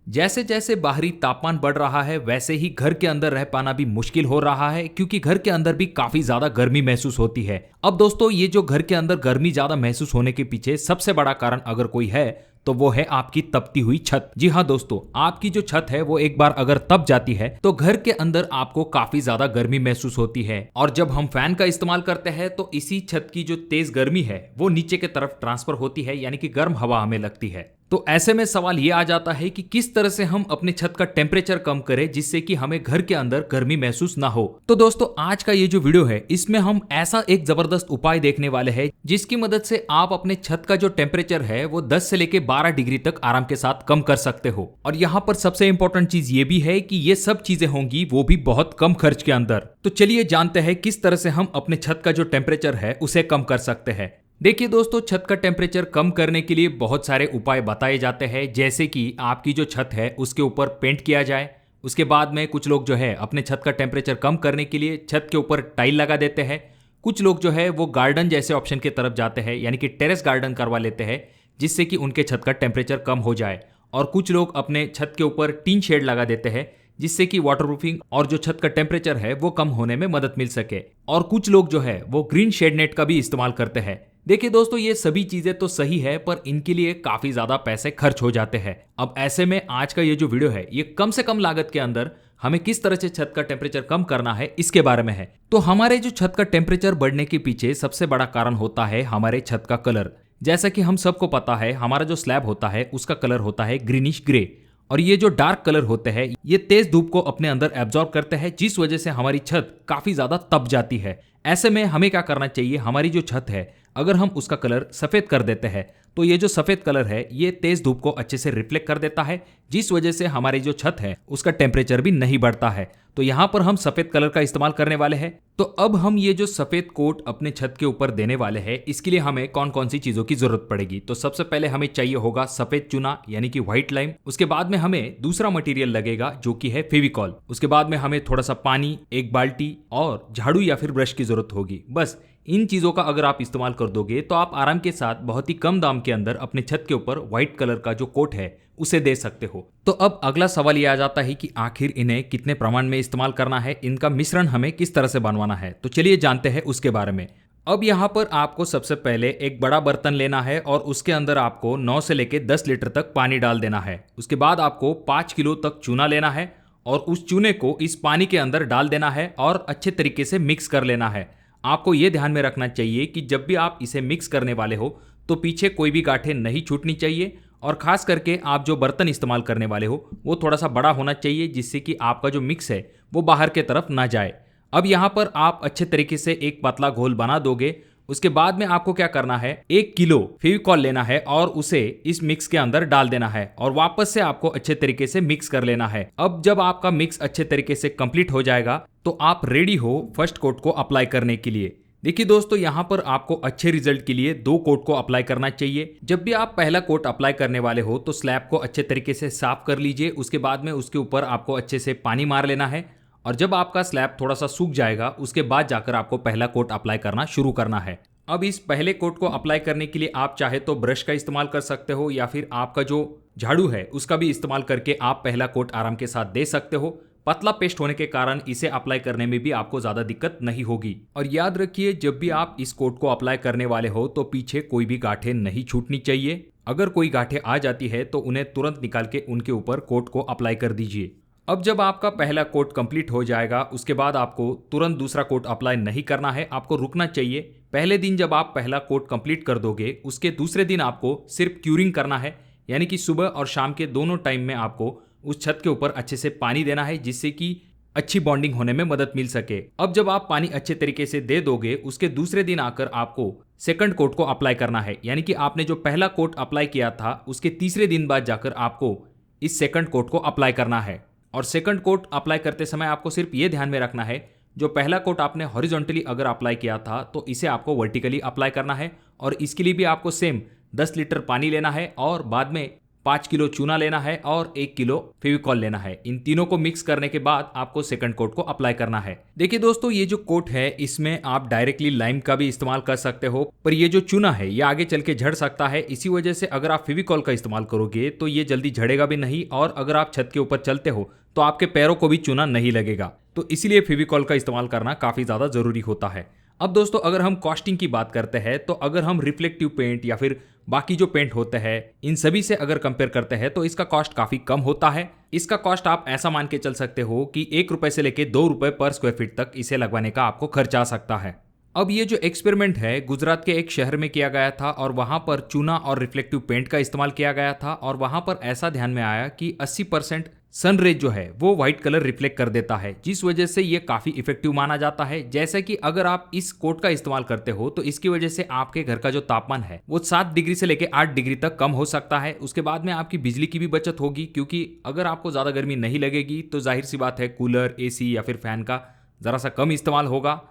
जैसे जैसे बाहरी तापमान बढ़ रहा है वैसे ही घर के अंदर रह पाना भी मुश्किल हो रहा है, क्योंकि घर के अंदर भी काफी ज्यादा गर्मी महसूस होती है। अब दोस्तों, ये जो घर के अंदर गर्मी ज्यादा महसूस होने के पीछे सबसे बड़ा कारण अगर कोई है तो वो है आपकी तपती हुई छत। जी हाँ दोस्तों, आपकी जो छत है वो एक बार अगर तप जाती है तो घर के अंदर आपको काफी ज्यादा गर्मी महसूस होती है। और जब हम फैन का इस्तेमाल करते हैं तो इसी छत की जो तेज गर्मी है वो नीचे की तरफ ट्रांसफर होती है, यानी कि गर्म हवा हमें लगती है। तो ऐसे में सवाल ये आ जाता है कि किस तरह से हम अपने छत का टेम्परेचर कम करें जिससे कि हमें घर के अंदर गर्मी महसूस ना हो। तो दोस्तों, आज का ये जो वीडियो है इसमें हम ऐसा एक जबरदस्त उपाय देखने वाले हैं जिसकी मदद से आप अपने छत का जो टेम्परेचर है वो 10 से लेके 12 डिग्री तक आराम के साथ कम कर सकते हो। और यहाँ पर सबसे इंपॉर्टेंट चीज ये भी है कि ये सब चीजें होंगी वो भी बहुत कम खर्च के अंदर। तो चलिए जानते हैं किस तरह से हम अपने छत का जो टेम्परेचर है उसे कम कर सकते हैं। देखिए दोस्तों, छत का टेम्परेचर कम करने के लिए बहुत सारे उपाय बताए जाते हैं, जैसे कि आपकी जो छत है उसके ऊपर पेंट किया जाए। उसके बाद में कुछ लोग जो है अपने छत का टेम्परेचर कम करने के लिए छत के ऊपर टाइल लगा देते हैं। कुछ लोग जो है वो गार्डन जैसे ऑप्शन की तरफ जाते हैं, यानी कि टेरेस गार्डन करवा लेते हैं जिससे कि उनके छत का टेम्परेचर कम हो जाए। और कुछ लोग अपने छत के ऊपर टीन शेड लगा देते हैं जिससे कि वाटरप्रूफिंग और जो छत का टेम्परेचर है वो कम होने में मदद मिल सके। और कुछ लोग जो है वो ग्रीन शेड नेट का भी इस्तेमाल करते हैं। देखिए दोस्तों, ये सभी चीजें तो सही है पर इनके लिए काफी ज्यादा पैसे खर्च हो जाते हैं। अब ऐसे में आज का ये जो वीडियो है ये कम से कम लागत के अंदर हमें किस तरह से छत का टेम्परेचर कम करना है इसके बारे में है। तो हमारे जो छत का टेम्परेचर बढ़ने के पीछे सबसे बड़ा कारण होता है हमारे छत का कलर। जैसा कि हम सबको पता है, हमारा जो स्लैब होता है उसका कलर होता है ग्रीनिश ग्रे। और ये जो डार्क कलर होते हैं ये तेज धूप को अपने अंदर एब्जॉर्ब करते हैं, जिस वजह से हमारी छत काफी ज्यादा तप जाती है। ऐसे में हमें क्या करना चाहिए, हमारी जो छत है अगर हम उसका कलर सफेद कर देते हैं तो ये जो सफेद कलर है ये तेज धूप को अच्छे से रिफ्लेक्ट कर देता है, जिस वजह से हमारी जो छत है उसका टेम्परेचर भी नहीं बढ़ता है। तो यहाँ पर हम सफेद कलर का इस्तेमाल करने वाले हैं। तो अब हम ये जो सफेद कोट अपने छत के ऊपर देने वाले हैं इसके लिए हमें कौन कौन सी चीजों की जरूरत पड़ेगी। तो सबसे पहले हमें चाहिए होगा सफेद चूना, यानी कि व्हाइट लाइम। उसके बाद में हमें दूसरा मटेरियल लगेगा जो कि है फेविकॉल। उसके बाद में हमें थोड़ा सा पानी, एक बाल्टी और झाड़ू या फिर ब्रश की जरूरत होगी। बस इन चीजों का अगर आप इस्तेमाल कर दोगे तो आप आराम के साथ बहुत ही कम दाम के अंदर अपने छत के ऊपर व्हाइट कलर का जो कोट है उसे दे सकते हो। तो अब अगला सवाल ये आ जाता है कि आखिर इन्हें कितने प्रमाण में इस्तेमाल करना है, इनका मिश्रण हमें किस तरह से बनवाना है। तो चलिए जानते हैं उसके बारे में। अब यहाँ पर आपको सबसे पहले एक बड़ा बर्तन लेना है और उसके अंदर आपको 9 से लेके 10 लीटर तक पानी डाल देना है। उसके बाद आपको 5 किलो तक चूना लेना है और उस चूने को इस पानी के अंदर डाल देना है और अच्छे तरीके से मिक्स कर लेना है। आपको यह ध्यान में रखना चाहिए कि जब भी आप इसे मिक्स करने वाले हो तो पीछे कोई भी गांठें नहीं छूटनी चाहिए। और खास करके आप जो बर्तन इस्तेमाल करने वाले हो वो थोड़ा सा बड़ा होना चाहिए, जिससे कि आपका जो मिक्स है वो बाहर के तरफ ना जाए। अब यहाँ पर आप अच्छे तरीके से एक पतला घोल बना दोगे। उसके बाद में आपको क्या करना है, 1 किलो फेविकॉल लेना है और उसे इस मिक्स के अंदर डाल देना है और वापस से आपको अच्छे तरीके से मिक्स कर लेना है। अब जब आपका मिक्स अच्छे तरीके से कंप्लीट हो जाएगा तो आप रेडी हो फर्स्ट कोट को अप्लाई करने के लिए। देखिए दोस्तों, यहाँ पर आपको अच्छे रिजल्ट के लिए 2 कोट को अप्लाई करना चाहिए। जब भी आप पहला कोट अप्लाई करने वाले हो तो स्लैब को अच्छे तरीके से साफ कर लीजिए। उसके बाद में उसके ऊपर आपको अच्छे से पानी मार लेना है और जब आपका स्लैब थोड़ा सा सूख जाएगा उसके बाद जाकर आपको पहला कोट अप्लाई करना शुरू करना है। अब इस पहले कोट को अप्लाई करने के लिए आप चाहे तो ब्रश का इस्तेमाल कर सकते हो या फिर आपका जो झाड़ू है उसका भी इस्तेमाल करके आप पहला कोट आराम के साथ दे सकते हो। पतला पेस्ट होने के कारण इसे अप्लाई करने में भी आपको ज्यादा दिक्कत नहीं होगी। और याद रखिए, जब भी आप इस कोट को अप्लाई करने वाले हो तो पीछे कोई भी गांठें नहीं छूटनी चाहिए। अगर कोई गांठें आ जाती है तो उन्हें तुरंत निकाल के उनके ऊपर कोट को अप्लाई कर दीजिए। अब जब आपका पहला कोट कंप्लीट हो जाएगा उसके बाद आपको तुरंत दूसरा कोट अप्लाई नहीं करना है, आपको रुकना चाहिए। पहले दिन जब आप पहला कोट कंप्लीट कर दोगे उसके दूसरे दिन आपको सिर्फ क्यूरिंग करना है, यानी कि सुबह और शाम के दोनों टाइम में आपको उस छत के ऊपर अच्छे से पानी देना है, जिससे कि अच्छी बॉन्डिंग होने में मदद मिल सके। अब जब आप पानी अच्छे तरीके से दे दोगे उसके दूसरे दिन आकर आपको सेकंड कोट को अप्लाई करना है, यानी कि आपने जो पहला कोट अप्लाई किया था उसके तीसरे दिन बाद जाकर आपको इस सेकंड कोट को अप्लाई करना है। और सेकंड कोट अप्लाई करते समय आपको सिर्फ ये ध्यान में रखना है, जो पहला कोट आपने हॉरिजॉन्टली अगर अप्लाई किया था तो इसे आपको वर्टिकली अप्लाई करना है और इसके लिए भी आपको सेम 10 लीटर पानी लेना है और बाद में 5 किलो चूना लेना है और 1 किलो फेविकॉल लेना है। इन तीनों को मिक्स करने के बाद आपको सेकंड कोट को अप्लाई करना है। देखिए दोस्तों, ये जो कोट है इसमें आप डायरेक्टली लाइम का भी इस्तेमाल कर सकते हो, पर ये जो चूना है ये आगे चल के झड़ सकता है। इसी वजह से अगर आप फेविकॉल का इस्तेमाल करोगे तो ये जल्दी झड़ेगा भी नहीं, और अगर आप छत के ऊपर चलते हो तो आपके पैरों को भी चूना नहीं लगेगा। तो इसीलिए फेविकॉल का इस्तेमाल करना काफी ज्यादा जरूरी होता है। अब दोस्तों, अगर हम कॉस्टिंग की बात करते हैं तो अगर हम रिफ्लेक्टिव पेंट या फिर बाकी जो पेंट होते हैं इन सभी से अगर कंपेयर करते हैं तो इसका कॉस्ट काफी कम होता है। इसका कॉस्ट आप ऐसा मान के चल सकते हो कि 1 रुपए से लेके 2 रुपए पर स्क्वायर फीट तक इसे लगवाने का आपको खर्च आ सकता है। अब ये जो एक्सपेरिमेंट है गुजरात के एक शहर में किया गया था और वहां पर चूना और रिफ्लेक्टिव पेंट का इस्तेमाल किया गया था, और वहां पर ऐसा ध्यान में आया कि 80% सन रेज जो है वो व्हाइट कलर रिफ्लेक्ट कर देता है, जिस वजह से ये काफी इफेक्टिव माना जाता है। जैसे कि अगर आप इस कोट का इस्तेमाल करते हो तो इसकी वजह से आपके घर का जो तापमान है वो 7 डिग्री से लेकर 8 डिग्री तक कम हो सकता है। उसके बाद में आपकी बिजली की भी बचत होगी, क्योंकि अगर आपको ज्यादा गर्मी नहीं लगेगी तो जाहिर सी बात है कूलर, एसी या फिर फैन का जरा सा कम इस्तेमाल होगा।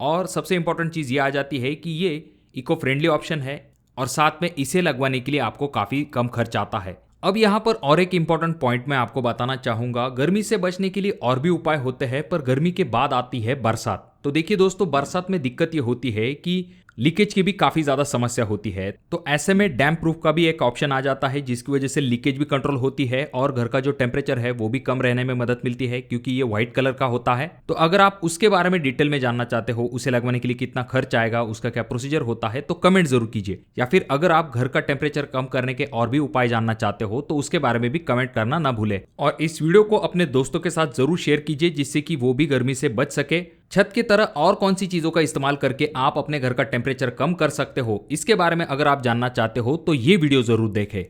और सबसे इंपॉर्टेंट चीज ये आ जाती है कि ये इको फ्रेंडली ऑप्शन है और साथ में इसे लगवाने के लिए आपको काफी कम खर्च आता है। अब यहाँ पर और एक इंपॉर्टेंट पॉइंट मैं आपको बताना चाहूंगा। गर्मी से बचने के लिए और भी उपाय होते हैं, पर गर्मी के बाद आती है बरसात। तो देखिए दोस्तों, बरसात में दिक्कत ये होती है कि लीकेज की भी काफी ज्यादा समस्या होती है। तो ऐसे में डैम्प प्रूफ का भी एक ऑप्शन आ जाता है, जिसकी वजह से लीकेज भी कंट्रोल होती है और घर का जो टेम्परेचर है वो भी कम रहने में मदद मिलती है, क्योंकि ये व्हाइट कलर का होता है। तो अगर आप उसके बारे में डिटेल में जानना चाहते हो, उसे लगवाने के लिए कितना खर्च आएगा, उसका क्या प्रोसीजर होता है, तो कमेंट जरूर कीजिए। या फिर अगर आप घर का टेम्परेचर कम करने के और भी उपाय जानना चाहते हो तो उसके बारे में भी कमेंट करना ना भूले। और इस वीडियो को अपने दोस्तों के साथ जरूर शेयर कीजिए, जिससे कि वो भी गर्मी से बच सके। छत की तरह और कौन सी चीजों का इस्तेमाल करके आप अपने घर का टेम्परेचर कम कर सकते हो, इसके बारे में अगर आप जानना चाहते हो तो ये वीडियो जरूर देखें।